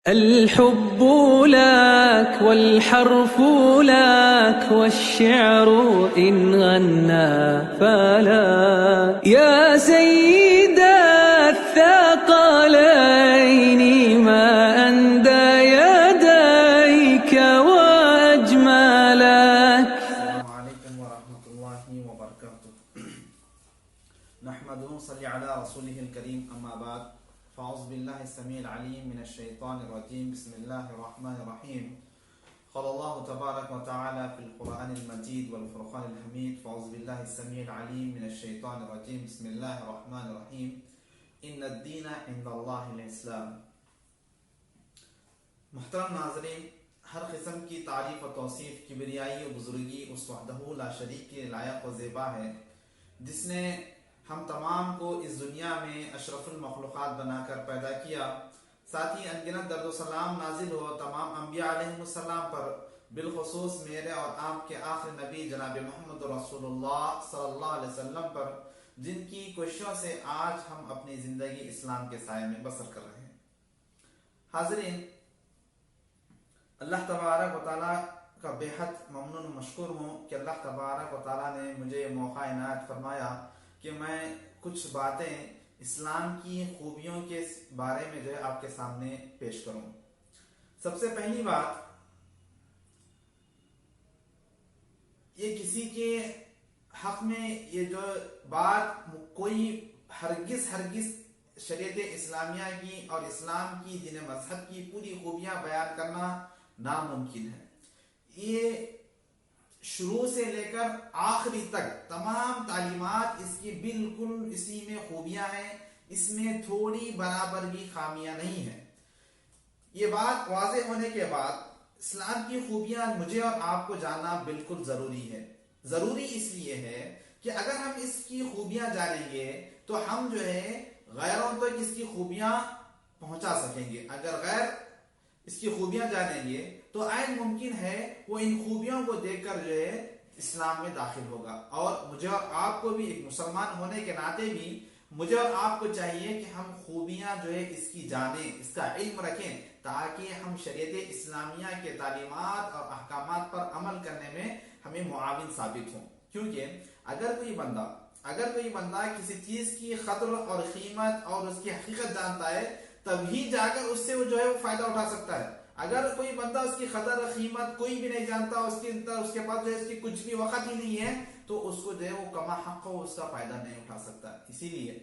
الحب لك والحرف لك والشعر إن غنى فلا يا سيد الثقلين ما أندى يديك وأجملك. السلام عليكم ورحمة الله وبركاته. نحمده صلي على رسوله الكريم أما بعد فأعوذ بالله السميع العليم من الشيطان الرجيم بسم الله الرحمن الرحيم. قال الله تبارك وتعالى في القرآن المجيد والفرقان الحميد فأعوذ بالله السميع العليم من الشيطان الرجيم بسم الله الرحمن الرحيم إن الدين عند الله الإسلام. محترم ناظرین، ہر قسم کی تعریف و توصیف کبریائی و بزرگی اس وحدہ لا شریک کے لائق و زیبا ہے جس نے ہم تمام کو اس دنیا میں اشرف المخلوقات بنا کر پیدا کیا. ساتھ ہی انگنت درد و سلام نازل ہو تمام انبیاء علیہ السلام پر، بالخصوص میرے اور آپ کے آخری نبی جناب محمد رسول اللہ صلی اللہ علیہ وسلم پر، جن کی کوششوں سے آج ہم اپنی زندگی اسلام کے سائے میں بسر کر رہے ہیں. حاضرین، اللہ تبارک و تعالیٰ کا بے حد ممنون و مشکور ہوں کہ اللہ تبارک و تعالیٰ نے مجھے موقع عنایت فرمایا کہ میں کچھ باتیں اسلام کی خوبیوں کے بارے میں جو ہے آپ کے سامنے پیش کروں. سب سے پہلی بات، یہ کسی کے حق میں یہ جو بات کوئی ہرگز شریعت اسلامیہ کی اور اسلام کی دین مذہب کی پوری خوبیاں بیان کرنا ناممکن ہے. یہ شروع سے لے کر آخری تک تمام تعلیمات اس کی بالکل اسی میں خوبیاں ہیں، اس میں تھوڑی برابر بھی خامیاں نہیں ہیں. یہ بات واضح ہونے کے بعد اسلام کی خوبیاں مجھے اور آپ کو جاننا بالکل ضروری ہے. ضروری اس لیے ہے کہ اگر ہم اس کی خوبیاں جانیں گے تو ہم جو ہے غیروں تک اس کی خوبیاں پہنچا سکیں گے. اگر غیر اس کی خوبیاں جانیں گے تو عین ممکن ہے وہ ان خوبیوں کو دیکھ کر جو ہے اسلام میں داخل ہوگا. اور مجھے اور آپ کو بھی ایک مسلمان ہونے کے ناطے بھی مجھے اور آپ کو چاہیے کہ ہم خوبیاں جو ہے اس کی جانیں، اس کا علم رکھیں، تاکہ ہم شریعت اسلامیہ کے تعلیمات اور احکامات پر عمل کرنے میں ہمیں معاون ثابت ہوں. کیونکہ اگر کوئی بندہ کسی چیز کی قدر اور قیمت اور اس کی حقیقت جانتا ہے تبھی جا کر اس سے وہ جو ہے وہ فائدہ اٹھا سکتا ہے. اگر کوئی بندہ اس کی قدر اور قیمت کوئی بھی نہیں جانتا، اس کے پاس جو ہے اس کی کچھ بھی وقت ہی نہیں ہے، تو اس کو جو ہے وہ کما حق ہو اس کا فائدہ نہیں اٹھا سکتا. اسی لیے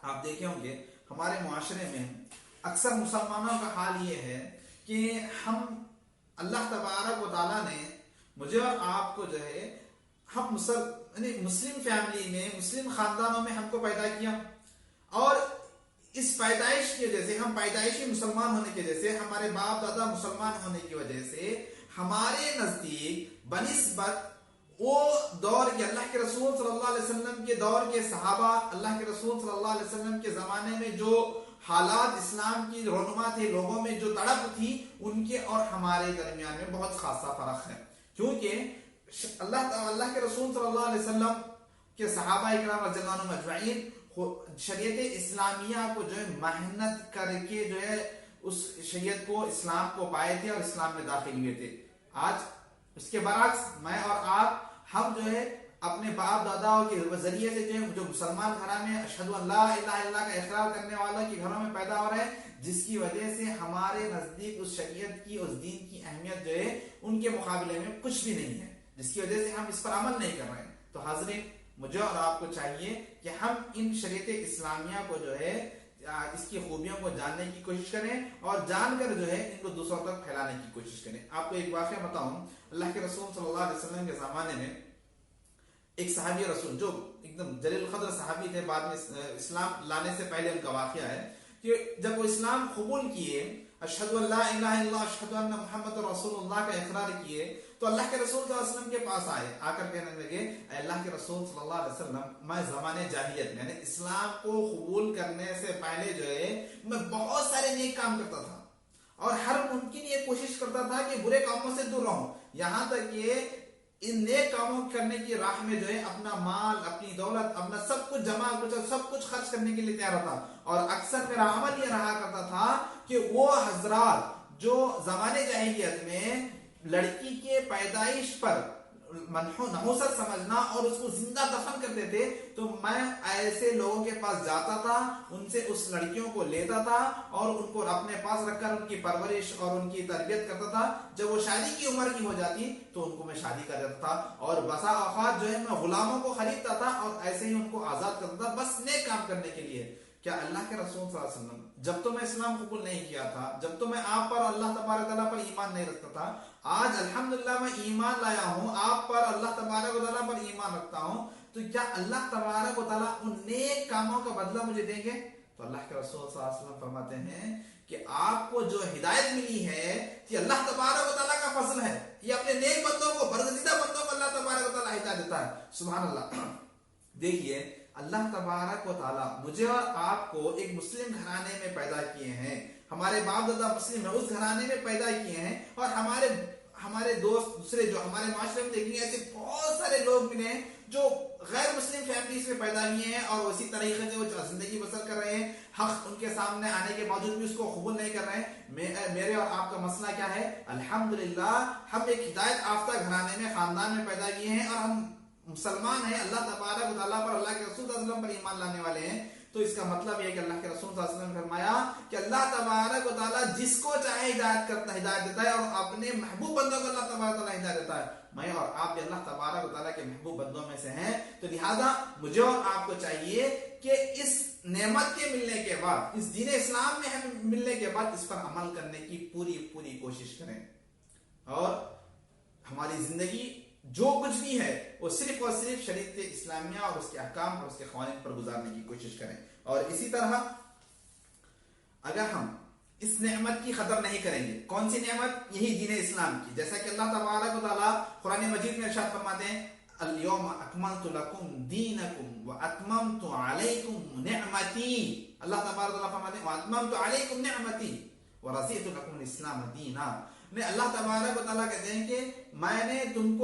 آپ دیکھے ہوں گے ہمارے معاشرے میں اکثر مسلمانوں کا حال یہ ہے کہ ہم اللہ تبارک و تعالیٰ نے مجھے اور آپ کو جو ہے ہم مسلم فیملی میں، مسلم خاندانوں میں ہم کو پیدا کیا، اور اس پیدائش کی وجہ سے، ہم پیدائشی مسلمان ہونے کی وجہ سے، ہمارے باپ دادا مسلمان ہونے کی وجہ سے ہمارے نزدیک بنسبت وہ دور کے اللہ کے رسول صلی اللہ علیہ وسلم کے دور کے صحابہ، اللہ کے رسول صلی اللہ علیہ وسلم کے زمانے میں جو حالات اسلام کی رونما تھے، لوگوں میں جو تڑپ تھی، ان کے اور ہمارے درمیان میں بہت خاصا فرق ہے. کیونکہ اللہ کے رسول صلی اللہ علیہ وسلم کے صحابہ اکرام رضی اللہ عنہم اجمعین شریعت اسلامیہ کو جو ہے محنت کر کے جو ہے اس شریعت کو، اسلام کو پائے تھے اور اسلام میں داخل ہوئے تھے. آج اس کے برعکس میں اور آپ، ہم جو ہے اپنے باپ داداؤں کے ذریعے سے جو مسلمان گھرانے میں اشہد ان لا الہ الا اللہ کا اقرار کرنے والوں کے گھروں میں پیدا ہو رہے ہیں، جس کی وجہ سے ہمارے نزدیک اس شریعت کی، اس دین کی اہمیت جو ہے ان کے مقابلے میں کچھ بھی نہیں ہے، جس کی وجہ سے ہم اس پر عمل نہیں کر رہے ہیں. تو حاضرین، مجھے اور آپ کو چاہیے کہ ہم ان شریعت اسلامیہ کو جو ہے اس کی خوبیوں کو جاننے کی کوشش کریں اور جان کر جو ہے ان کو دوسروں تک پھیلانے کی کوشش کریں. آپ کو ایک واقعہ بتاؤں. اللہ کے رسول صلی اللہ علیہ وسلم کے زمانے میں ایک صحابی رسول جو ایک دم جلیل القدر صحابی تھے، بعد میں اسلام لانے سے پہلے ان کا واقعہ ہے کہ جب وہ اسلام قبول کیے، اشہد ان لا الہ الا اللہ اشہد ان محمد رسول اللہ کا اقرار کیے، تو اللہ کے رسول صلی اللہ علیہ وسلم کے پاس آئے، آ کر کہنے لگے اے اللہ کے رسول صلی اللہ علیہ وسلم، میں زمانے جاہلیت میں، یعنی اسلام کو قبول کرنے سے پہلے جو ہے میں بہت سارے نیک کام کرتا تھا اور ہر ممکن یہ کوشش کرتا تھا کہ برے کاموں سے دور رہوں، یہاں تک کہ ان نیک کاموں کرنے کی راہ میں جو ہے اپنا مال، اپنی دولت، اپنا سب کچھ جمع سب کچھ خرچ کرنے کے لیے تیار ہوتا. اور اکثر میرا عمل یہ رہا کرتا تھا کہ وہ حضرات جو زمانے جاہلیت میں لڑکی کے پیدائش پر نحوست سمجھنا اور اس کو زندہ دفن کرتے تھے، تو میں ایسے لوگوں کے پاس جاتا تھا، ان سے اس لڑکیوں کو لیتا تھا اور ان کو اپنے پاس رکھ کر ان کی پرورش اور ان کی تربیت کرتا تھا. جب وہ شادی کی عمر کی ہو جاتی تو ان کو میں شادی کر دیتا تھا، اور بسا اوقات جو ہے میں غلاموں کو خریدتا تھا اور ایسے ہی ان کو آزاد کرتا تھا، بس نیک کام کرنے کے لیے. کیا اللہ کے رسول صلی اللہ علیہ وسلم جب تو میں اسلام قبول نہیں کیا تھا، جب تو میں آپ پر اللہ تبارک تعالیٰ پر ایمان نہیں رکھتا تھا، آج الحمدللہ میں ایمان لایا ہوں، آپ پر اللہ تبارک و تعالیٰ پر ایمان رکھتا ہوں، تو کیا اللہ تبارک و تعالیٰ ان نیک کاموں کا بدلہ مجھے دیں گے؟ تو اللہ کے رسول صلی اللہ علیہ وسلم فرماتے ہیں کہ آپ کو جو ہدایت ملی ہے یہ اللہ تبارک و تعالیٰ کا فضل ہے. یہ اپنے نیک بندوں کو، برگزیدہ بندوں کو اللہ تبارک و تعالیٰ ہدایت دیتا ہے. سبحان اللہ. دیکھیے اللہ تبارک و تعالیٰ مجھے اور آپ کو ایک مسلم گھرانے میں پیدا کیے ہیں، ہمارے باپ دادا مسلم ہیں، اس گھرانے میں پیدا کیے ہیں، اور ہمارے دوست دوسرے جو ہمارے معاشرے میں دیکھیں گے ایسے بہت سارے لوگ ملے ہیں جو غیر مسلم فیملیز میں پیدا ہوئے ہیں اور اسی طریقے سے وہ زندگی بسر کر رہے ہیں. حق ان کے سامنے آنے کے باوجود بھی اس کو قبول نہیں کر رہے ہیں. میرے اور آپ کا مسئلہ کیا ہے؟ الحمدللہ ہم ایک ہدایت یافتہ گھرانے میں، خاندان میں پیدا کیے ہیں اور ہم مسلمان ہیں، اللہ تبارک و تعالیٰ پر، اللہ کے رسول صلی اللہ علیہ وسلم پر ایمان لانے والے ہیں. تو اس کا مطلب یہ ہے کہ اللہ کے رسول صلی اللہ علیہ وسلم نے فرمایا کہ اللہ تبارک و تعالیٰ جس کو چاہے ہدایت دیتا ہے، اور اپنے محبوب بندوں کو اللہ تبارک و تعالیٰ ہدایت دیتا ہے. میں اور آپ بھی اللہ تبارک و تعالیٰ کے محبوب بندوں میں سے ہیں، تو لہذا مجھے اور آپ کو چاہیے کہ اس نعمت کے ملنے کے بعد، اس دین اسلام میں ہم ملنے کے بعد اس پر عمل کرنے کی پوری کوشش کریں، اور ہماری زندگی جو کچھ بھی ہے وہ صرف اور صرف شریعت اسلامیہ اور اس کے احکام اور اس کے قوانین پر گزارنے کی کوشش کریں. اور اسی طرح اگر ہم اس نعمت کی قدر نہیں کریں گے، کون سی نعمت؟ یہی دین اسلام کی. جیسا کہ اللہ تبارک و تعالیٰ قرآن مجید میں ارشاد فرماتے ہیں اليوم اکملت لکم دینکم واتممت علیکم نعمتی. اللہ تبارک و تعالیٰ فرماتے ہیں واتممت علیکم نعمتی ورضیت لکم الاسلام دینا. اللہ تبارک و تعالیٰ کہتے ہیں کہ میں نے تم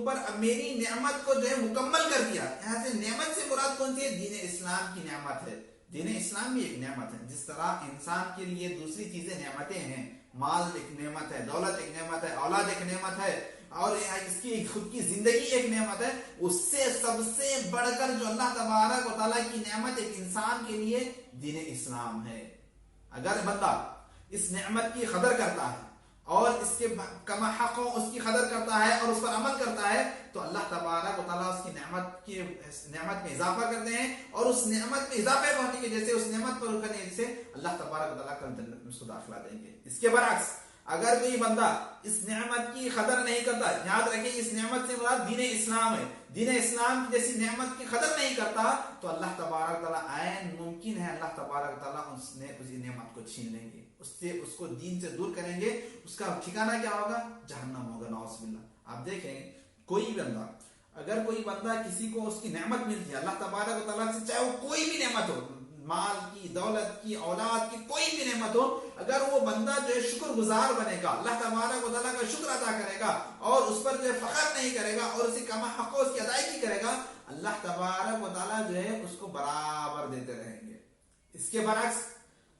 پر میری نعمت کو جو ہے مکمل کر دیا. یہاں سے نعمت سے مراد کون سی ہے؟ دین اسلام کی نعمت ہے. دین اسلام بھی ایک نعمت ہے. جس طرح انسان کے لیے دوسری چیزیں نعمتیں ہیں، مال ایک نعمت ہے، دولت ایک نعمت ہے، اولاد ایک نعمت ہے، اور اس کی خود کی زندگی ایک نعمت ہے، اس سے سب سے بڑھ کر جو اللہ تبارک و تعالیٰ کی نعمت ایک انسان کے لیے دین اسلام ہے. اگر بندہ اس نعمت کی قدر کرتا ہے اور اس کے کما حق اس کی قدر کرتا ہے اور اس پر عمل کرتا ہے، تو اللہ تبارک و تعالیٰ اس کی نعمت میں اضافہ کرتے ہیں، اور اس نعمت میں اضافے ہونے کی جیسے اس نعمت پر کرنے سے اللہ تبارک و تعالیٰ کل جنت میں اس کو داخلہ دیں گے. اس کے برعکس اگر کوئی بندہ اس نعمت کی قدر نہیں کرتا، یاد رکھیں اس نعمت سے مراد دین اسلام ہے، دین اسلام کی جیسی نعمت کی قدر نہیں کرتا، تو اللہ تبارک تعالیٰ عین ممکن ہے اللہ تبارک تعالیٰ اس نعمت کو چھین لیں گے، اس کو دین سے دور کریں گے. اس کا ٹھکانہ کیا ہوگا؟ جہنم ہوگا، نعوذ باللہ. آپ دیکھیں اگر کوئی بندہ کسی کو اس کی نعمت ملتی ہے اللہ تبارک و تعالیٰ سے، چاہے وہ کوئی بھی نعمت ہو، مال کی، دولت کی، اولاد کی، کوئی بھی نعمت ہو، اگر وہ بندہ جو ہے شکر گزار بنے گا، اللہ تبارک و تعالیٰ کا شکر ادا کرے گا اور اس پر جو ہے فخر نہیں کرے گا اور اسے کما حق اس کی ادائیگی کرے گا، اللہ تبارک و تعالیٰ جو ہے اس کو برابر دیتے رہیں گے. اس کے برعکس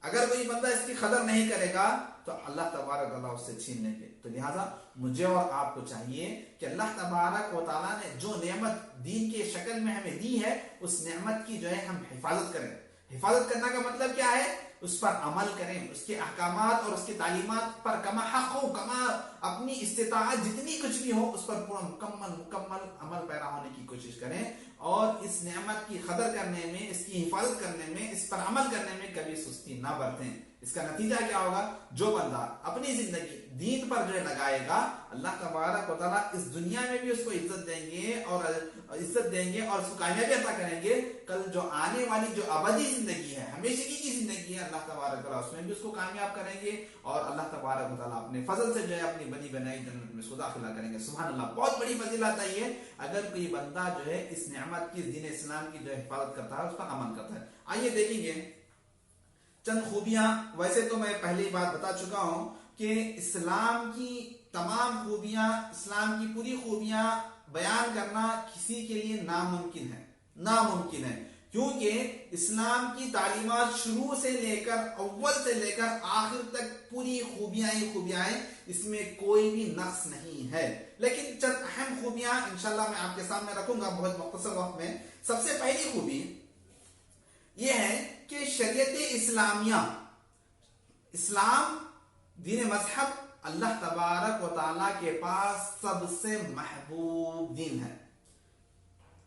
اگر کوئی بندہ اس کی قدر نہیں کرے گا تو اللہ تبارک و تعالیٰ اس سے چھین لیں گے. تو لہٰذا مجھے اور آپ کو چاہیے کہ اللہ تبارک و تعالیٰ نے جو نعمت دین کے شکل میں ہمیں دی ہے، اس نعمت کی جو ہے ہم حفاظت کریں. حفاظت کرنا کا مطلب کیا ہے؟ اس پر عمل کریں، اس کے احکامات اور اس کی تعلیمات پر کما حق ہو، کما اپنی استطاعت جتنی کچھ بھی ہو اس پر پورا مکمل عمل پیرا ہونے کی کوشش کریں، اور اس نعمت کی قدر کرنے میں، اس کی حفاظت کرنے میں، اس پر عمل کرنے میں کبھی سستی نہ برتیں. اس کا نتیجہ کیا ہوگا؟ جو بندہ اپنی زندگی دین پر جو ہے لگائے گا، اللہ تبارک و تعالیٰ اس دنیا میں بھی اس کو عزت دیں گے اور اس کو کامیابی عطا کریں گے. کل جو آنے والی جو ابدی زندگی ہے، ہمیشگی کی زندگی ہے، اللہ تبارک و تعالیٰ اس میں بھی اس کو کامیاب کریں گے، اور اللہ تبارک و تعالیٰ اپنے فضل سے جو ہے اپنی بنی بنائی جنت میں اس کو داخلہ کریں گے. سبحان اللہ. بہت بڑی فضیلت ہے یہ اگر کوئی بندہ جو ہے اس نعمت کی، دین اسلام کی جو حفاظت کرتا ہے، اس پر عمل کرتا ہے. آئیے دیکھیں گے چند خوبیاں. ویسے تو میں پہلی بات بتا چکا ہوں کہ اسلام کی تمام خوبیاں، اسلام کی پوری خوبیاں بیان کرنا کسی کے لیے ناممکن ہے، کیونکہ اسلام کی تعلیمات شروع سے لے کر، اول سے لے کر آخر تک پوری خوبیاں ہی خوبیاں ہیں، اس میں کوئی بھی نقص نہیں ہے۔ لیکن چند اہم خوبیاں انشاءاللہ میں آپ کے سامنے رکھوں گا بہت مختصر وقت میں۔ سب سے پہلی خوبی یہ ہے کہ شریعت اسلامیہ، اسلام دین مذہب اللہ تبارک و تعالیٰ کے پاس سب سے محبوب دین ہے۔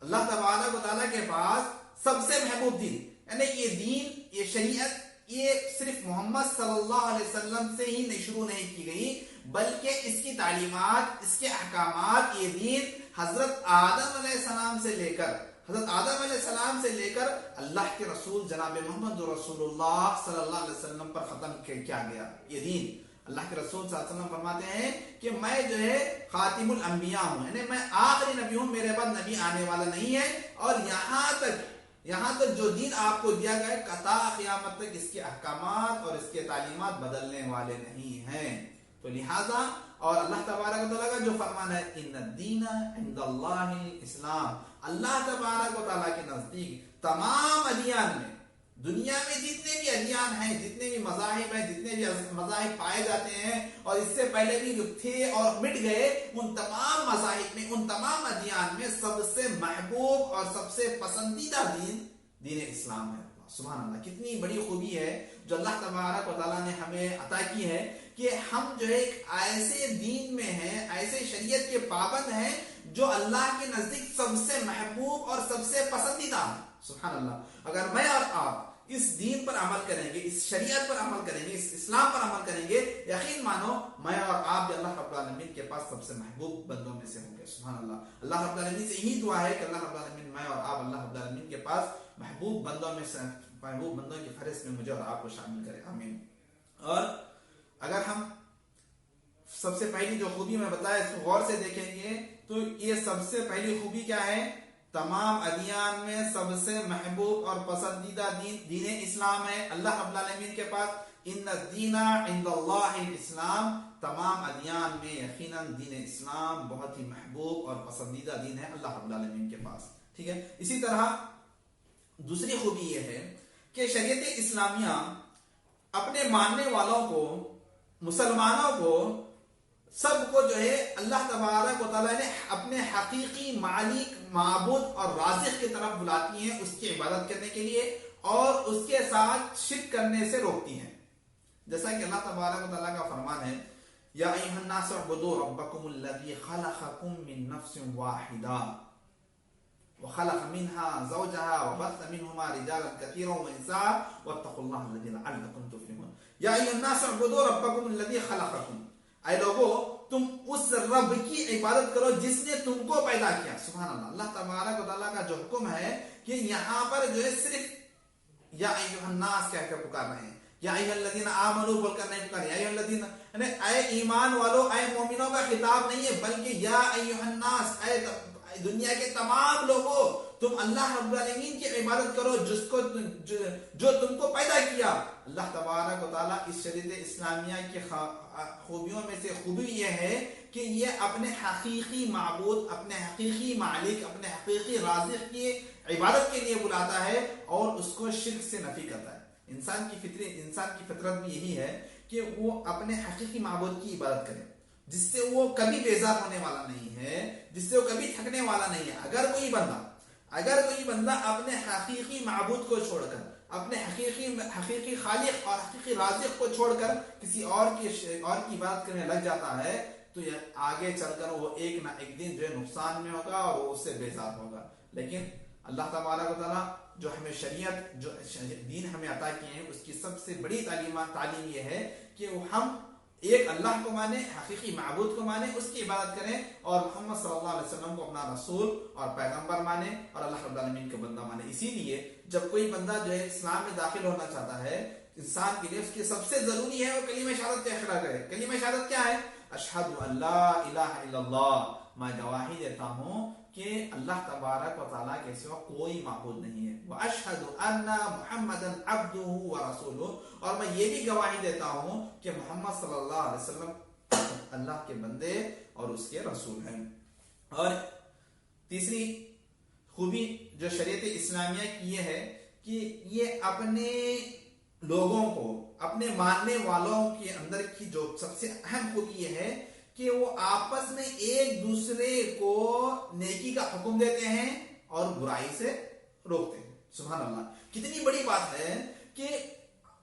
اللہ تبارک و تعالیٰ کے پاس سب سے محبوب دین، یعنی یہ دین، یہ شریعت، یہ صرف محمد صلی اللہ علیہ وسلم سے ہی شروع نہیں کی گئی، بلکہ اس کی تعلیمات، اس کے احکامات، یہ دین حضرت آدم علیہ السلام سے لے کر اللہ کے رسول جناب محمد رسول اللہ صلی اللہ علیہ وسلم پر ختم کیا گیا۔ یہ دین اللہ کے رسول صلی اللہ علیہ وسلم فرماتے ہیں کہ میں جو ہے خاتم الانبیاء ہوں، یعنی میں آخری نبی ہوں، میرے بعد نبی آنے والا نہیں ہے، اور یہاں تک جو دین آپ کو دیا گیا ہے قطع قیامت تک اس کے احکامات اور اس کے تعلیمات بدلنے والے نہیں ہیں۔ تو لہذا، اور اللہ تبارک و تعالیٰ کا جو فرمان ہے ان الدین عند اللہ الاسلام، اللہ تبارک و تعالیٰ کے نزدیک تمام ادیان میں، دنیا میں جتنے بھی ادیان ہیں، جتنے بھی مذاہب ہیں، جتنے بھی مذاہب پائے جاتے ہیں اور اس سے پہلے بھی جو تھے اور مٹ گئے، ان تمام مذاہب میں، ان تمام ادیان میں سب سے محبوب اور سب سے پسندیدہ دین اسلام ہے۔ سبحان اللہ، کتنی بڑی خوبی ہے جو اللہ تبارک و تعالیٰ نے ہمیں عطا کی ہے کہ ہم جو ہے ایک ایسے دین میں ہیں، ایسے شریعت کے پابند ہیں جو اللہ کے نزدیک سب سے محبوب اور سب سے پسندیدہ ہے۔ سبحان اللہ، اگر میں اور آپ اس دین پر عمل کریں گے، اس شریعت پر عمل کریں گے، اس اسلام پر عمل کریں گے، یقین مانو میں اور آپ بھی اللہ رب العالمین کے پاس سب سے محبوب بندوں میں سے ہوں گے۔ سبحان اللہ، اللہ رب العالمین سے یہی دعا ہے کہ اللہ رب العالمین میں اور آپ اللہ رب العالمین کے پاس محبوب بندوں میں سے، محبوب بندوں کی فہرست میں مجھے اور آپ کو شامل کرے، آمین۔ اور اگر ہم سب سے پہلی جو خوبی میں بتایا اس کو غور سے دیکھیں گے تو یہ سب سے پہلی خوبی کیا ہے؟ تمام ادیان میں سب سے محبوب اور پسندیدہ دین اسلام ہے اللہ رب العالمین کے پاس۔ ان الدین عند اللہ الاسلام، تمام ادیان میں یقیناً دین اسلام بہت ہی محبوب اور پسندیدہ دین ہے اللہ رب العالمین کے پاس، ٹھیک ہے۔ اسی طرح دوسری خوبی یہ ہے کہ شریعت اسلامیہ اپنے ماننے والوں کو، مسلمانوں کو، سب کو جو ہے اللہ تبارک و تعالیٰ نے اپنے حقیقی مالک، معبود اور رازق کی طرف بلاتی ہیں، اس کی عبادت کرنے کے لیے، اور اس کے ساتھ شرک کرنے سے روکتی ہیں۔ جیسا کہ اللہ تبارک و تعالیٰ کا فرمان ہے، یا ایھا الناس اعبدوا ربکم الذی خلقکم من نفس واحدہ وخلق منها زوجها وبث منهما رجالا كثيرا ونساء واتقوا الله الذي لعلكم تفلحون۔ یا ایھا الناس اعبدوا ربکم الذی خلقکم، اے لوگو تم اس رب کی عبادت کرو جس نے تم کو پیدا کیا۔ سبحان اللہ، اللہ تبارک و تعالیٰ کا جو حکم ہے کہ یہاں پر جو ہے صرف یا ایھا الناس کہہ کر پکار رہے ہیں، یا ایھا الذین آمنوا بول کر نہیں پکار، یا ایھا الذین، یعنی اے ایمان والو، اے مومنوں کا خطاب نہیں ہے، بلکہ یا ایھا الناس، اے دنیا کے تمام لوگوں، تم اللہ رب العالمین کی عبادت کرو جو تم کو پیدا کیا۔ اللہ تبارک و تعالیٰ اس شریعت اسلامیہ کی خوبیوں میں سے خوبی یہ ہے کہ یہ اپنے حقیقی معبود، اپنے حقیقی مالک، اپنے حقیقی رازق کی عبادت کے لیے بلاتا ہے اور اس کو شرک سے نفی کرتا ہے۔ انسان کی فطرت بھی یہی ہے کہ وہ اپنے حقیقی معبود کی عبادت کرے، جس سے وہ کبھی بیزار ہونے والا نہیں ہے، جس سے وہ کبھی تھکنے والا نہیں ہے۔ اگر کوئی بندہ اپنے حقیقی معبود کو چھوڑ کر، اپنے حقیقی خالق اور حقیقی رازق کو چھوڑ کر کسی اور کی عبادت کرنے لگ جاتا ہے تو آگے چل کر وہ ایک نہ ایک دن جو ہے نقصان میں ہوگا اور وہ اس سے بیزار ہوگا۔ لیکن اللہ تبارک و تعالیٰ جو ہمیں شریعت، جو دین ہمیں عطا کیے ہیں، اس کی سب سے بڑی تعلیم یہ ہے کہ ہم ایک اللہ کو مانے، حقیقی معبود کو مانے، اس کی عبادت کریں، اور محمد صلی اللہ علیہ وسلم کو اپنا رسول اور پیغمبر مانے اور اللہ رب العالمین کا بندہ مانے۔ اسی لیے جب کوئی بندہ جو ہے اسلام میں داخل ہونا چاہتا ہے، انسان کے لیے اس کی سب سے ضروری ہے وہ کلمہ شہادت کا اقرار کرے۔ کلمہ شہادت کیا ہے؟ اشہد ان لا الہ الا اللہ، میں گواہی دیتا ہوں کہ اللہ تبارک و تعالیٰ کے سوا کوئی معبود نہیں ہے. وَأَشْهَدُ أَنَّ مُحَمَّدًا عَبْدُهُ وَرَسُولُهُ، اور میں یہ بھی گواہی دیتا ہوں کہ محمد صلی اللہ علیہ وسلم اللہ کے بندے اور اس کے رسول ہیں. اور تیسری خوبی جو شریعت اسلامیہ کی یہ ہے کہ یہ اپنے لوگوں کو، اپنے ماننے والوں کے اندر کی جو سب سے اہم خوبی یہ ہے کہ وہ آپس میں ایک دوسرے کو نیکی کا حکم دیتے ہیں اور برائی سے روکتے ہیں. سبحان اللہ، کتنی بڑی بات ہے کہ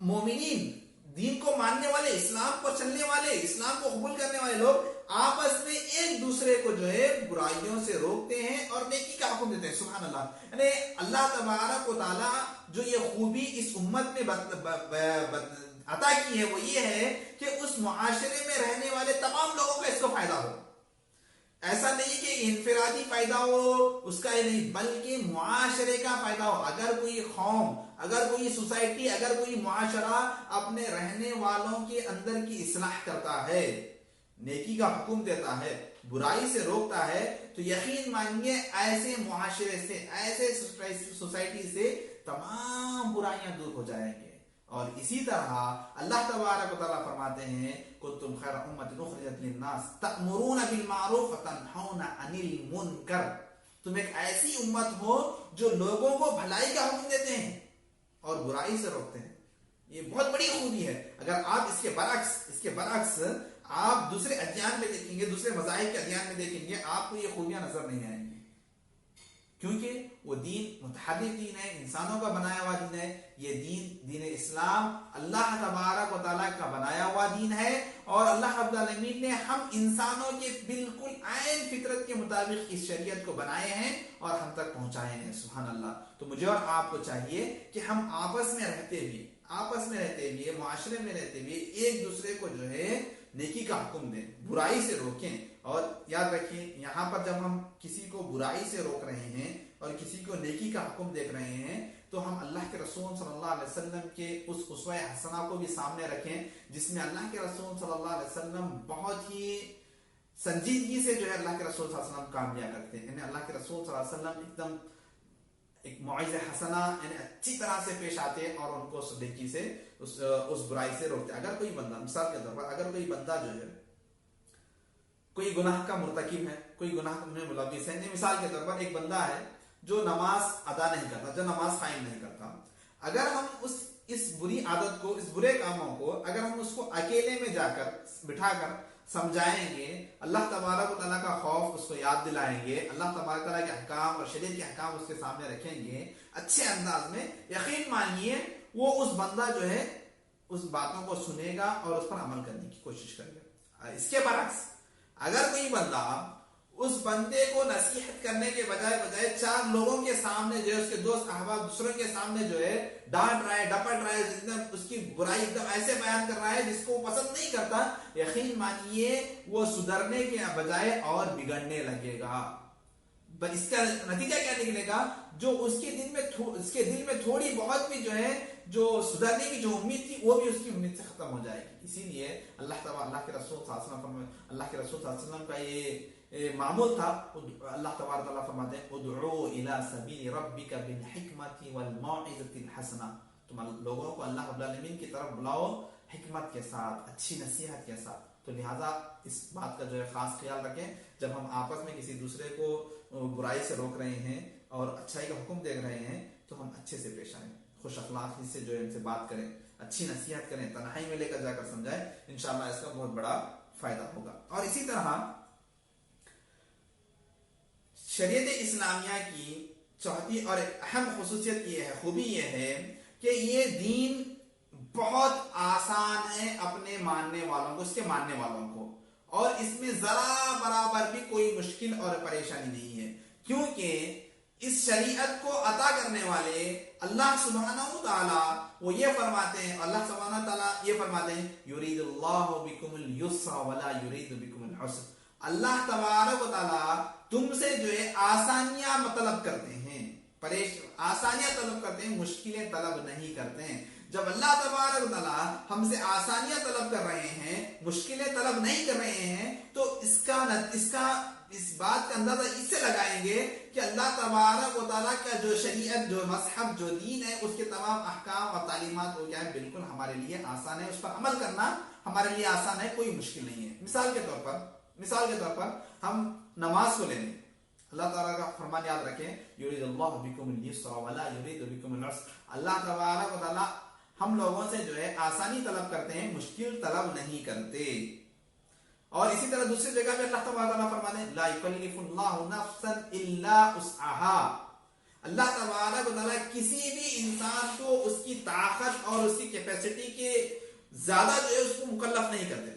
مومنین، دین کو ماننے والے، اسلام کو چلنے والے، اسلام کو قبول کرنے والے لوگ آپس میں ایک دوسرے کو جو ہے برائیوں سے روکتے ہیں اور نیکی کا حکم دیتے ہیں. سبحان اللہ. یعنی اللہ تبارک و تعالیٰ جو یہ خوبی اس امت میں عطا کی ہے وہ یہ ہے کہ اس معاشرے میں رہنے والے تمام لوگوں کا اس کو فائدہ ہو. ایسا نہیں کہ انفرادی فائدہ ہو اس کا ہی نہیں، بلکہ معاشرے کا فائدہ ہو. اگر کوئی قوم، اگر کوئی سوسائٹی، اگر کوئی معاشرہ اپنے رہنے والوں کے اندر کی اصلاح کرتا ہے، نیکی کا حکم دیتا ہے، برائی سے روکتا ہے، تو یقین مانیے ایسے معاشرے سے، ایسے سوسائٹی سے تمام برائیاں دور ہو جائیں گے. اور اسی طرح اللہ تبارک و تعالیٰ فرماتے ہیں کنتم خیر امۃ اخرجت للناس تأمرون بالمعروف وتنہون عن المنکر، تم ایک ایسی امت ہو جو لوگوں کو بھلائی کا حکم دیتے ہیں اور برائی سے روکتے ہیں. یہ بہت بڑی خوبی ہے. اگر آپ اس کے برعکس آپ دوسرے ادیان میں دیکھیں گے، دوسرے مذاہب کے ادیان میں دیکھیں گے، آپ کو یہ خوبیاں نظر نہیں آئیں گی، کیونکہ وہ دین متحرک دین ہے، انسانوں کا بنایا ہوا دین ہے. یہ دین اسلام اللہ تبارک و تعالیٰ کا بنایا ہوا دین ہے، اور اللہ رب العالمین نے ہم انسانوں کے بالکل عین فطرت کے مطابق اس شریعت کو بنائے ہیں اور ہم تک پہنچائے ہیں. سبحان اللہ. تو مجھے اور آپ کو چاہیے کہ ہم آپس میں رہتے ہوئے معاشرے میں رہتے ہوئے ایک دوسرے کو جو ہے نیکی کا حکم دیں، برائی سے روکیں. اور یاد رکھیں، یہاں پر جب ہم کسی کو برائی سے روک رہے ہیں اور کسی کو نیکی کا حکم دیکھ رہے ہیں تو ہم اللہ کے رسول صلی اللہ علیہ وسلم کے اس اسوہ حسنہ کو بھی سامنے رکھیں، جس میں اللہ کے رسول صلی اللہ علیہ وسلم بہت ہی سنجیدگی سے جو ہے اللہ کے رسول صلی اللہ علیہ وسلم کام لیا کرتے ہیں. یعنی اللہ کے رسول صلی اللہ علیہ وسلم ایک دم ایک موعظہ حسنہ یعنی اچھی طرح سے پیش آتے اور ان کو نیکی سے اس برائی سے روکتے. اگر کوئی بندہ، مثال کے طور پر اگر کوئی بندہ جو ہے کوئی گناہ کا مرتکب ہے، کوئی گناہ میں ملوث ہے، مثال کے طور پر ایک بندہ ہے جو نماز ادا نہیں کرتا، جو نماز قائم نہیں کرتا، اگر ہم اس بری عادت کو، اس برے کاموں کو اگر ہم اس کو اکیلے میں جا کر بٹھا کر سمجھائیں گے، اللہ تبارک و تعالیٰ کا خوف اس کو یاد دلائیں گے، اللہ تبارک و تعالیٰ کے احکام اور شریعت کے احکام اس کے سامنے رکھیں گے اچھے انداز میں، یقین مانیے وہ اس بندہ جو ہے اس باتوں کو سنے گا اور اس پر عمل کرنے کی کوشش کرے گا. اس کے برعکس اگر کوئی بندہ اس بندے کو نصیحت کرنے کے بجائے چار لوگوں کے سامنے جو ہے، اس کے دوست احباب دوسروں کے سامنے جو ہے ڈانٹ رہا ہے، ڈپٹ رہا ہے، اس کی برائی ایک دم ایسے بیان کر رہا ہے جس کو پسند نہیں کرتا، یقین مانیے وہ سدھرنے کے بجائے اور بگڑنے لگے گا. اس کا نتیجہ کیا نکلے گا؟ جو اس کے دل میں تھوڑی بہت بھی جو ہے جو سدھرنے کی جو امید تھی وہ بھی اس کی امید سے ختم ہو جائے گی. اسی لیے اللہ کے رسول صلی اللہ علیہ وسلم کا یہ معمول تھا. اللہ تبارک تعالیٰ فرماتے ہیں ادعو الی سبیل ربک بالحکمت والموعظۃ الحسنہ، تم لوگوں کو اللہ رب العالمین کی طرف بلاؤ حکمت کے ساتھ، اچھی نصیحت کے ساتھ. تو لہٰذا اس بات کا جو ہے خاص خیال رکھیں، جب ہم آپس میں کسی دوسرے کو برائی سے روک رہے ہیں اور اچھائی کا حکم دے رہے ہیں تو ہم اچھے سے پیش آئیں، خوش اخلاقی سے جو ہے ان سے بات کریں، اچھی نصیحت کریں، تنہائی میں لے کر جا کر سمجھائیں. انشاءاللہ اس کا بہت بڑا فائدہ ہوگا. اور اسی طرح شریعت اسلامیہ کی چوتھی اور اہم خصوصیت یہ ہے، خوبی یہ ہے کہ یہ دین بہت آسان ہے اپنے ماننے والوں کو، اس کے ماننے والوں کو، اور اس میں ذرا برابر بھی کوئی مشکل اور پریشانی نہیں ہے، کیونکہ اس شریعت کو عطا کرنے والے اللہ سبحانہ وتعالی وہ یہ فرماتے ہیں، اللہ سبحانہ وتعالی یہ فرماتے ہیں یرید اللہ بکم اليسر ولا یرید بکم العسر. اللہ تبارک و تعالی تم سے جو ہے آسانیاں طلب کرتے ہیں، آسانیاں طلب کرتے ہیں، مشکلیں طلب نہیں کرتے ہیں. جب اللہ تبارک و تعالی ہم سے آسانیاں طلب کر رہے ہیں، مشکلیں طلب نہیں کر رہے ہیں، تو اس کا اس بات کا اندازہ اس سے لگائیں گے کہ اللہ تبارک و تعالیٰ کا جو شریعت، جو مذہب، جو دین ہے، اس کے تمام احکام اور تعلیمات ہو گیا ہے بالکل ہمارے لیے آسان ہے، اس پر عمل کرنا ہمارے لیے آسان ہے، کوئی مشکل نہیں ہے۔ مثال کے طور پر ہم نماز کو لیں گے، اللہ تعالیٰ کا فرمان یاد رکھیں، یرید اللہ بکم اليسر ولا یرید بکم العسر۔ اللہ تبارک و تعالیٰ ہم لوگوں سے جو ہے آسانی طلب کرتے ہیں، مشکل طلب نہیں کرتے۔ اور اسی طرح دوسری جگہ پہ اللہ تعالیٰ فرماتے ہیں لا یکلف اللہ نفسا الا وسعها۔ اللہ تبارک و تعالیٰ کسی بھی انسان کو اس کی طاقت اور اس کی کیپیسٹی کے زیادہ جو ہے اس کو مکلف نہیں کرتے۔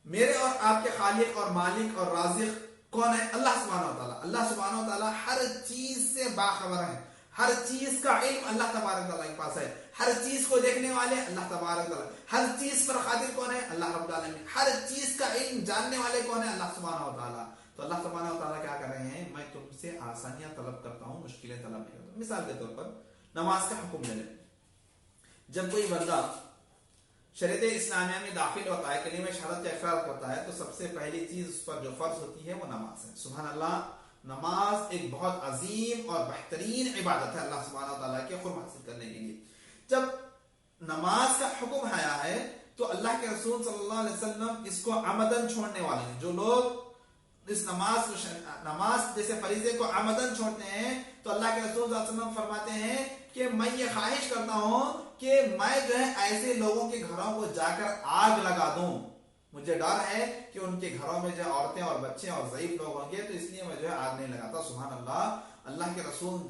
میرے اور آپ کے خالق اور مالک اور رازق کون ہے؟ اللہ سبحانہ و تعالیٰ۔ اللہ سبحانہ و تعالیٰ ہر چیز سے باخبر ہے، ہر چیز کا علم اللہ تبارک تعالیٰ کے پاس ہے، ہر چیز کو دیکھنے والے اللہ تبارک تعالیٰ، ہر چیز پر قادر کون ہے؟ اللہ رب العالمین، ہر چیز کا علم جاننے والے کون ہے؟ اللہ سبحانہ و تعالیٰ۔ تو اللہ سبحانہ و تعالیٰ کیا کر رہے ہیں؟ میں تم سے آسانیاں طلب کرتا ہوں، مشکلیں طلب نہیں کرتا۔ مثال کے طور پر نماز کا حکم لے لیں، جب کوئی بندہ شریعت اسلامیہ میں داخل ہوتا ہے، کلمہ شہادت کا اقرار کرتا ہے، تو سب سے پہلی چیز اس پر جو فرض ہوتی ہے وہ نماز ہے۔ سبحان اللہ، نماز ایک بہت عظیم اور بہترین عبادت ہے اللہ سبحانہ و تعالیٰ کے قرب حاصل کرنے کے لیے۔ جب نماز کا حکم آیا ہے تو اللہ کے رسول صلی اللہ علیہ وسلم اس کو عمدن چھوڑنے والے ہیں۔ جو لوگ اس نماز جیسے فریضے کو عمدن چھوڑتے ہیں تو اللہ کے رسول صلی اللہ علیہ وسلم فرماتے ہیں کہ میں یہ خواہش کرتا ہوں کہ میں جو ہے ایسے لوگوں کے گھروں کو جا کر آگ لگا دوں، مجھے ڈر ہے کہ ان کے گھروں میں جو عورتیں اور بچے اور ضعیف لوگ ہوں گے، تو اس لیے میں جو ہے آگ نہیں لگاتا۔ سبحان اللہ، اللہ کے رسول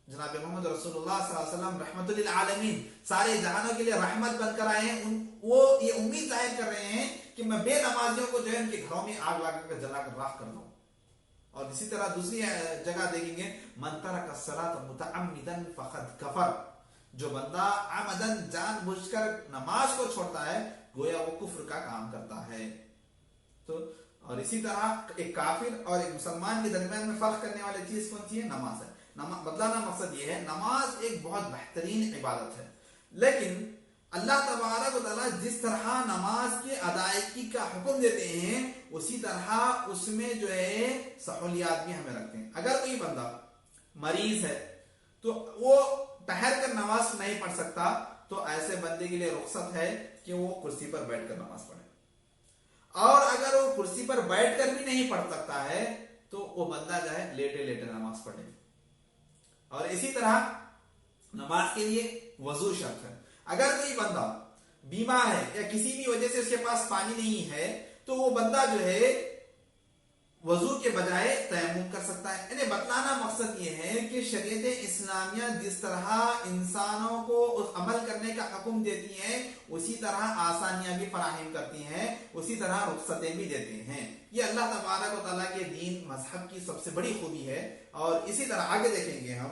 جناب محمد رسول اللہ صلی اللہ علیہ وسلم رحمت للعالمین، سارے جہانوں کے لیے رحمت بن کر آئے ہیں، وہ یہ امید ظاہر کر رہے ہیں کہ میں بے نمازیوں کو جو ہے ان کے گھروں میں آگ لگا کر جلا کر راکھ کر دوں۔ اور اسی طرح دوسری جگہ دیکھیں گے، من ترک الصلاۃ متعمدا فقد کفر، جو بندہ عمدن جان بوجھ کر نماز کو چھوڑتا ہے گویا وہ کفر کا کام کرتا ہے۔ تو اور اسی طرح ایک کافر اور ایک مسلمان کے درمیان میں فرق کرنے والی چیز کون سی ہے؟ نماز ہے۔ بدلانا مقصد یہ ہے، نماز ایک بہت بہترین عبادت ہے، لیکن اللہ تبارک و تعالیٰ جس طرح نماز کی ادائیگی کا حکم دیتے ہیں اسی طرح اس میں جو ہے سہولیات بھی ہمیں رکھتے ہیں۔ اگر کوئی بندہ مریض ہے تو وہ ٹہر کر نماز نہیں پڑھ سکتا، تو ایسے بندے کے لیے رخصت ہے کہ وہ کرسی پر بیٹھ کر نماز پڑھے، اور اگر وہ کرسی پر بیٹھ کر بھی نہیں پڑھ سکتا ہے تو وہ بندہ جو ہے لیٹے لیٹے نماز پڑھے۔ اور اسی طرح نماز کے لیے وضو شرط ہے۔ اگر کوئی بندہ بیمار ہے یا کسی بھی وجہ سے اس کے پاس پانی نہیں ہے تو وہ بندہ جو ہے وضو کے بجائے تیمم کر سکتا ہے۔ یعنی بتلانا مقصد یہ ہے کہ شریعت اسلامیہ جس طرح انسانوں کو اس عمل کرنے کا حکم دیتی ہے اسی طرح آسانیاں بھی فراہم کرتی ہیں، اسی طرح رخصتیں بھی دیتے ہیں۔ یہ اللہ تبارک و تعالیٰ کے دین مذہب کی سب سے بڑی خوبی ہے۔ اور اسی طرح آگے دیکھیں گے ہم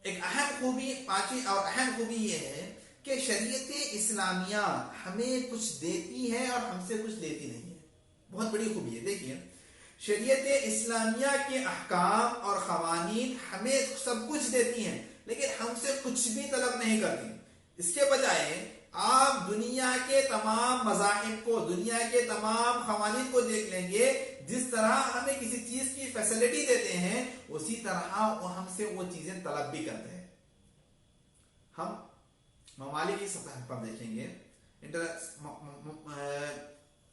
ایک اہم خوبی، پانچویں اور اہم خوبی یہ ہے کہ شریعت اسلامیہ ہمیں کچھ دیتی ہے اور ہم سے کچھ لیتی نہیں ہے۔ بہت بڑی خوبی ہے۔ دیکھیے، شریعت اسلامیہ کے احکام اور قوانین ہمیں سب کچھ دیتی ہیں لیکن ہم سے کچھ بھی طلب نہیں کرتی۔ اس کے بجائے آپ دنیا کے تمام مذاہب کو، دنیا کے تمام قوانین کو دیکھ لیں گے، جس طرح ہمیں کسی چیز کی فیسلٹی دیتے ہیں اسی طرح وہ ہم سے وہ چیزیں طلب بھی کرتے ہیں۔ ہم ممالک کی سطح پر دیکھیں گے،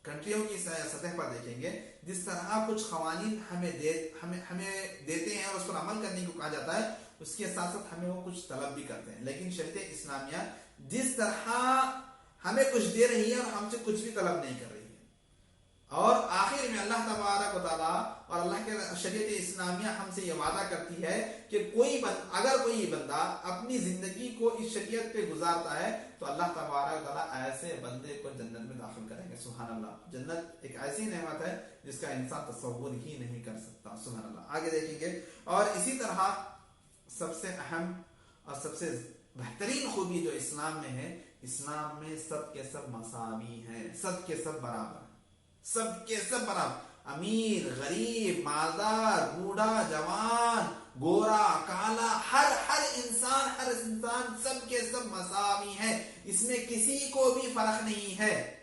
کنٹریوں کی سطح پر دیکھیں گے، جس طرح کچھ قوانین ہمیں دیتے ہیں اور اس پر عمل کرنے کو کہا جاتا ہے، اس کے ساتھ ساتھ ہمیں وہ کچھ طلب بھی کرتے ہیں۔ لیکن شریعت اسلامیہ جس طرح ہمیں کچھ دے رہی ہے اور ہم سے کچھ بھی طلب نہیں کر رہی ہے۔ اور آخر میں اللہ تبارک و تعالیٰ اور اللہ کے شریعت اسلامیہ ہم سے یہ وعدہ کرتی ہے کہ اگر کوئی بندہ اپنی زندگی کو اس شریعت پہ گزارتا ہے تو اللہ تبارک و تعالیٰ ایسے بندے کو جنت میں داخل کریں گے۔ سبحان اللہ، جنت ایک ایسی نعمت ہے جس کا انسان تصور ہی نہیں کر سکتا۔ سبحان اللہ۔ آگے دیکھیں گے، اور اسی طرح سب سے اہم اور سب سے بہترین خوبی جو اسلام میں ہے، اسلام میں سب کے سب مساوی ہیں، سب کے سب برابر، سب کے سب برابر، امیر غریب مالدار بوڑھا جوان گورا کالا، ہر انسان سب کے سب مساوی ہیں، اس میں کسی کو بھی فرق نہیں ہے۔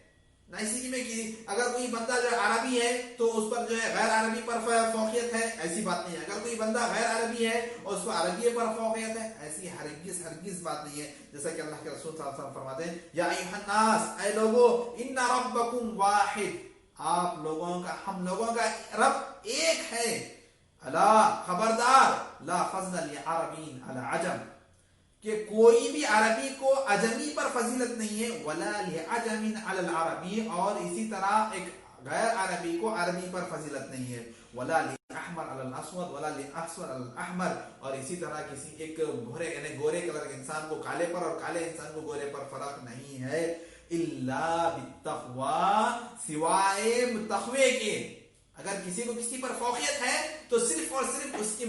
نہ اسی میں کہ اگر کوئی بندہ جو عربی ہے تو اس پر جو ہے غیر عربی پر فوقیت ہے، ایسی بات نہیں ہے. اگر کوئی بندہ غیر عربی ہے اور اس پر عربی پر فوقیت ہے، ایسی ہرگز بات نہیں ہے. جیسا کہ اللہ کے رسول صلی اللہ علیہ وسلم فرماتے ہیں یا ایھا الناس، اے لوگو، ان ربکم واحد، آپ لوگوں کا، ہم لوگوں کا رب ایک ہے. الا، خبردار، لا فضل لعربی علی عجم، کہ کوئی بھی عربی کو عجمی پر فضیلت نہیں ہے. ولا لعجم علی العربی، اور اسی طرح ایک غیر عربی کو عربی پر فضیلت نہیں ہے. ولا للاحمر علی الاسود ولا للاسود علی الاحمر، اور اسی طرح کسی ایک گورے یعنی گورے کلر کے انسان کو کالے پر اور کالے انسان کو گورے پر فرق نہیں ہے. الا بالتقوی، سوائے تقوی کے. اگر کسی کو کسی پر فوقیت ہے تو صرف اور صرف اس کی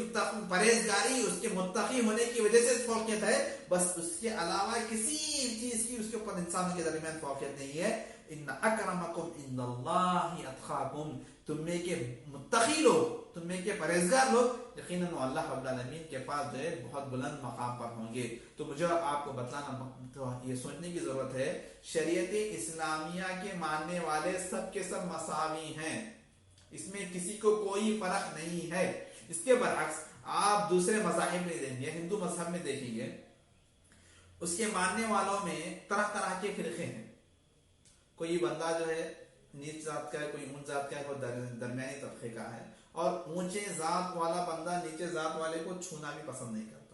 پرہیزگاری، اس کے متقی ہونے کی وجہ سے فوقیت ہے، بس اس کے علاوہ کسی چیز کی اس کے اوپر انسانوں کے درمیان فوقیت نہیں ہے. ان اکرمکم عند اللہ اتقاکم، تم میں کے متقی لوگ، تم میں کے پرہیزگار لوگ یقیناً اللہ رب العالمین کے پاس جو ہے بہت بلند مقام پر ہوں گے. تو مجھے اور آپ کو بتلانا، تو یہ سوچنے کی ضرورت ہے، شریعت اسلامیہ کے ماننے والے سب کے سب مساوی ہیں، اس میں کسی کو کوئی فرق نہیں ہے. اس کے برعکس آپ دوسرے مذاہب میں دیکھیں گے، ہندو مذہب میں دیکھیں گے، اس کے ماننے والوں میں طرح طرح کے فرقے ہیں. کوئی بندہ جو ہے نیچ ذات کا ہے، کوئی اونچ ذات کا ہے، کوئی درمیانی طبقے کا ہے، اور اونچے ذات والا بندہ نیچے ذات والے کو چھونا بھی پسند نہیں کرتا.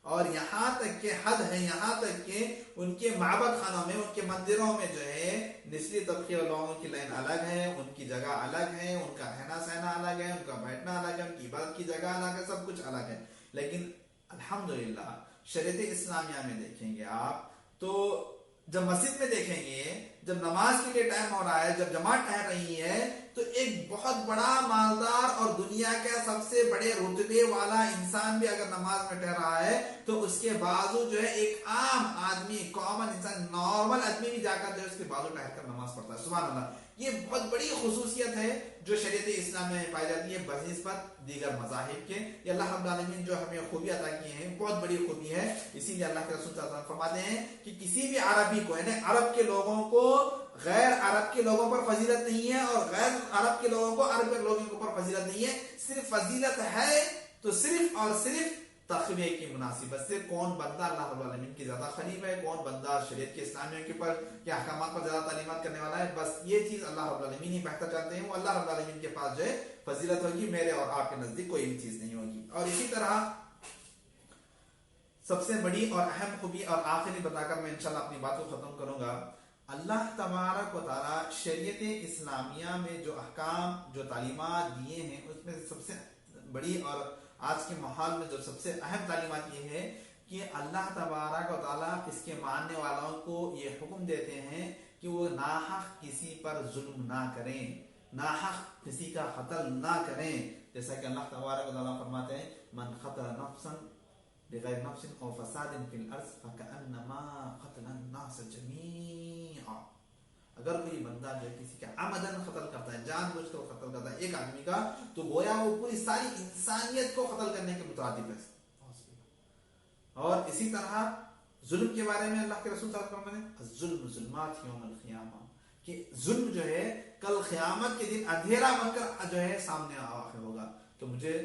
اور یہاں تک کہ حد ہے، یہاں تک کہ ان کے معبد خانوں میں، ان کے مندروں میں جو ہے نچلی طبقے والوں کی لائن الگ ہے، ان کی جگہ الگ ہے، ان کا رہنا سہنا الگ ہے، ان کا بیٹھنا الگ ہے، ان کی عبادت کی جگہ الگ ہے، سب کچھ الگ ہے. لیکن الحمدللہ شریعت اسلامیہ میں دیکھیں گے آپ تو جب مسجد میں دیکھیں گے، جب نماز کے لیے ٹائم ہو رہا ہے، جب جماعت ٹھہر رہی ہے، تو ایک بہت بڑا مالدار اور دنیا کا سب سے بڑے رتبے والا انسان بھی اگر نماز میں ٹھہر رہا ہے تو اس کے بازو جو ہے ایک عام آدمی، کامن انسان، نارمل آدمی بھی جا کر جو ہے اس کے بازو ٹھہر کر نماز پڑھتا ہے. سبحان اللہ. یہ بہت بڑی خصوصیت ہے جو شریعت اسلام میں پائی جاتی ہے بنسبت دیگر مذاہب کے. یہ اللہ رب العالمین جو ہمیں خوبی عطا کی ہیں بہت بڑی خوبی ہے. اسی لیے اللہ کے رسول صلی اللہ علیہ وسلم فرماتے ہیں کہ کسی بھی عربی کو، یعنی عرب کے لوگوں کو غیر عرب کے لوگوں پر فضیلت نہیں ہے، اور غیر عرب کے لوگوں کو عرب کے لوگوں کے اوپر فضیلت نہیں ہے. صرف فضیلت ہے تو صرف اور صرف تقوی کی مناسبت سے. کون بندہ اللہ رب العالمین کی زیادہ قریب ہے، کون بندہ شریعت کے اسلامیہ کے پر یا احکامات پر زیادہ تعلیمات کرنے والا ہے، بس یہ چیز اللہ رب العالمین ہی بہتر جانتے ہیں. وہ اللہ رب العالمین کے پاس جو ہے فضیلت ہوگی، میرے اور آپ کے نزدیک کوئی بھی چیز نہیں ہوگی. اور اسی طرح سب سے بڑی اور اہم خوبی اور آخری بتا کر میں انشاءاللہ اپنی بات کو ختم کروں گا. اللہ تبارک و تعالی شریعت اسلامیہ میں جو احکام، جو تعلیمات دیے ہیں، اس میں سب سے بڑی اور آج کے ماحول میں جو سب سے اہم تعلیمات یہ ہے کہ اللہ تبارک و تعالیٰ اس کے ماننے والوں کو یہ حکم دیتے ہیں کہ وہ ناحق کسی پر ظلم نہ کریں، ناحق کسی کا قتل نہ کریں. جیسا کہ اللہ تبارک و تعالیٰ فرماتے ہیں من قتل نفسا بغیر نفس او فساد فی الارض فکأنما قتل الناس جمیعا. اگر کوئی بندہ جو ہے کسی کا عمدن قتل کرتا ہے، جان بوجھ کر قتل کرتا ہے ایک آدمی کا، تو گویا وہ پوری ساری انسانیت کو قتل کرنے کے مترادف ہے. اور اسی طرح ظلم کے بارے میں اللہ کے رسول صلی اللہ علیہ وسلم نے الظلم ظلمات یوم القیامہ، کہ ظلم جو ہے کل قیامت کے دن اندھیرا بن کر جو ہے سامنے آخر ہوگا. تو مجھے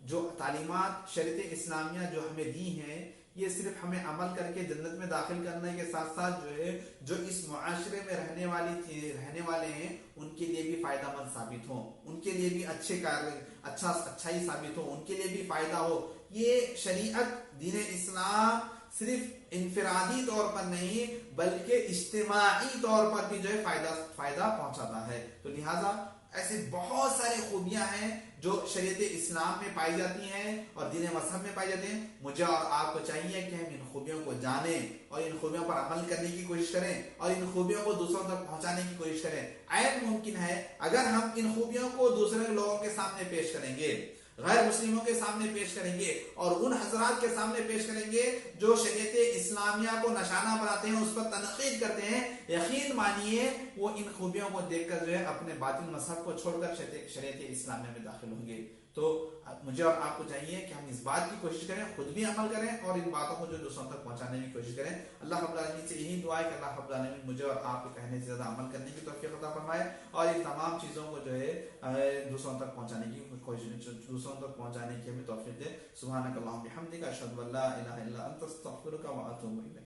جو تعلیمات شریعت اسلامیہ جو ہمیں دی ہیں، یہ صرف ہمیں عمل کر کے جنت میں داخل کرنے کے ساتھ ساتھ جو ہے جو اس معاشرے میں رہنے والے ہیں ان کے لیے بھی فائدہ مند ثابت ہو، ان کے لیے بھی اچھائی ثابت ہو، ان کے لیے بھی فائدہ ہو. یہ شریعت دین اسلام صرف انفرادی طور پر نہیں بلکہ اجتماعی طور پر بھی جو ہے فائدہ پہنچاتا ہے. تو لہٰذا ایسے بہت سارے خوبیاں ہیں جو شریعت اسلام میں پائی جاتی ہیں اور دین مذہب میں پائی جاتی ہیں. مجھے اور آپ کو چاہیے کہ ہم ان خوبیوں کو جانیں اور ان خوبیوں پر عمل کرنے کی کوشش کریں اور ان خوبیوں کو دوسروں تک پہنچانے کی کوشش کریں. عین ممکن ہے اگر ہم ان خوبیوں کو دوسرے لوگوں کے سامنے پیش کریں گے، غیر مسلموں کے سامنے پیش کریں گے اور ان حضرات کے سامنے پیش کریں گے جو شریعت اسلامیہ کو نشانہ بناتے ہیں، اس پر تنقید کرتے ہیں، یقین مانیے وہ ان خوبیوں کو دیکھ کر جو ہے اپنے باطل مذہب کو چھوڑ کر شریعت اسلامیہ میں داخل ہوں گے. تو مجھے اور آپ کو چاہیے کہ ہم اس بات کی کوشش کریں، خود بھی عمل کریں اور ان باتوں کو جو دوسروں تک پہنچانے کی کوشش کریں. اللہ رب العالمین سے یہی دعا ہے کہ اللہ رب العالمین مجھے اور آپ کے کہنے سے زیادہ عمل کرنے کی توفیق عطا فرمائے اور ان تمام چیزوں کو جو ہے دوسروں تک پہنچانے کی کوشش، دوسروں تک پہنچانے کی ہمیں توفیق دے. سبحانک اللہم بحمدک، اشہد ان لا الہ الا انت، استغفرک و اتوب الیک.